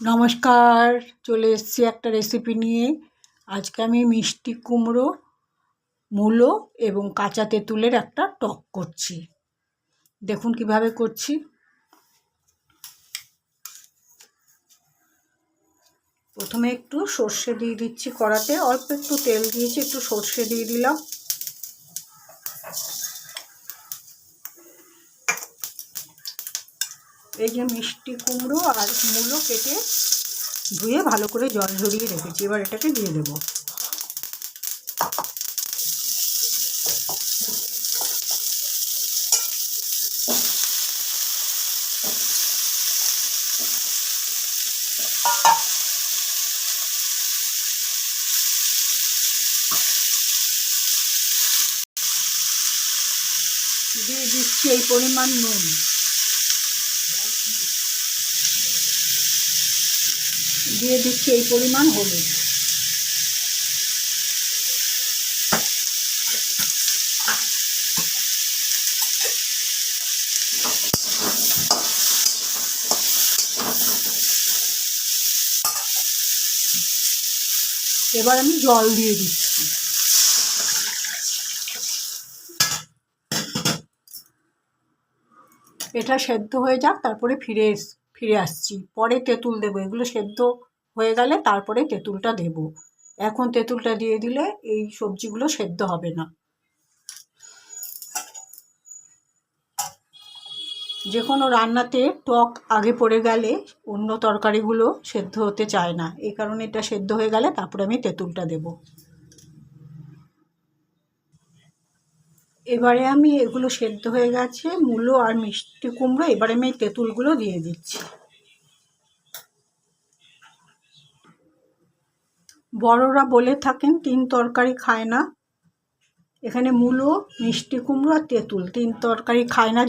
নমস্কার, চলে এসেছি একটা রেসিপি নিয়ে। আজকে আমি মিষ্টি কুমড়ো, মূলো এবং কাঁচা তেঁতুলের একটা টক করছি। দেখুন কিভাবে করছি। প্রথমে একটু সর্ষে দিয়ে দিচ্ছি কড়াতে, অল্প একটু তেল দিয়েছি, একটু সর্ষে দিয়ে দিলাম। এই যে মিষ্টি কুমড়ো আর মূলো কেটে ধুয়ে ভালো করে জল ঝরিয়ে রেখেছি, এবার এটাকে দিয়ে দেবো। দিয়ে দিচ্ছি এই পরিমাণ নুন, দিয়ে দিচ্ছি এই পরিমাণ হলুদ, এবার আমি জল দিয়ে দিচ্ছি। এটা সেদ্ধ হয়ে যাক, তারপরে ফিরে আসছি। পরে তেঁতুল দেবো, এগুলো সেদ্ধ হয়ে গেলে তারপরে তেঁতুলটা দেব। এখন তেঁতুলটা দিয়ে দিলে এই সবজিগুলো সেদ্ধ হবে না। যে কোনো রান্নাতে টক আগে পড়ে গেলে অন্য তরকারিগুলো সেদ্ধ হতে চায় না, এই কারণে এটা সেদ্ধ হয়ে গেলে তারপরে আমি তেঁতুলটা দেব। এবারে আমি এগুলো সেদ্ধ হয়ে গেছে, মূলো আর মিষ্টি কুমড়ো, এবারে আমি তেঁতুলগুলো দিয়ে দিচ্ছি। বড়রা বলে থাকেন 3 তরকারি খায় না। এখানে মূলো, মিষ্টি কুমড়ো আর তেঁতুল 3 তরকারি খায় না,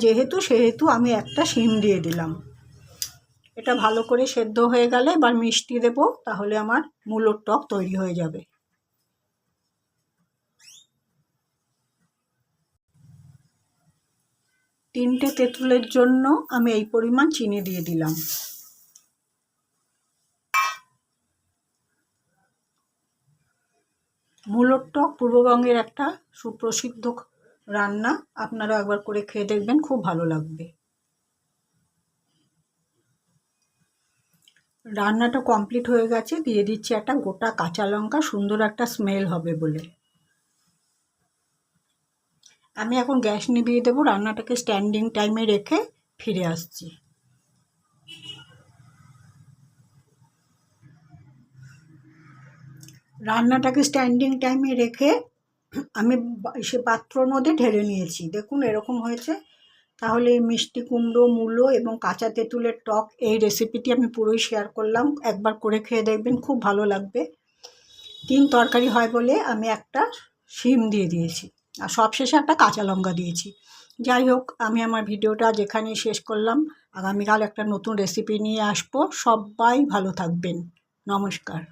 সেহেতু আমি একটা শিম দিয়ে দিলাম। এটা ভালো করে সেদ্ধ হয়ে গেলে এবার মিষ্টি দেব, তাহলে আমার মূলোর টক তৈরি হয়ে যাবে। তিনটে তেঁতুলের জন্য আমি এই পরিমাণ চিনি দিয়ে দিলাম। মূলোর টক পূর্ববঙ্গের একটা সুপ্রসিদ্ধ রান্না, আপনারা একবার করে খেয়ে দেখবেন, খুব ভালো লাগবে। রান্নাটা কমপ্লিট হয়ে গেছে, দিয়ে দিচ্ছি একটা গোটা কাঁচা লঙ্কা, সুন্দর একটা স্মেল হবে বলে। আমি এখন গ্যাস নিভিয়ে দেবো, রান্নাটাকে স্ট্যান্ডিং টাইমে রেখে ফিরে আসছি। রান্নাটাকে স্ট্যান্ডিং টাইমে রেখে আমি সে পাত্রর মধ্যে ঢেলে নিয়েছি। দেখুন এরকম হয়েছে। তাহলে এই মিষ্টি কুমড়ো, মূলো এবং কাঁচা তেঁতুলের টক, এই রেসিপিটি আমি পুরোই শেয়ার করলাম। একবার করে খেয়ে দেখবেন, খুব ভালো লাগবে। 3 তরকারি হয় বলে আমি একটা শিম দিয়ে দিয়েছি, আর সবশেষে একটা কাঁচা লঙ্কা দিয়েছি। যাই হোক, আমি আমার ভিডিওটা যেখানেই শেষ করলাম। আগামীকাল একটা নতুন রেসিপি নিয়ে আসবো। সবাই ভালো থাকবেন। নমস্কার।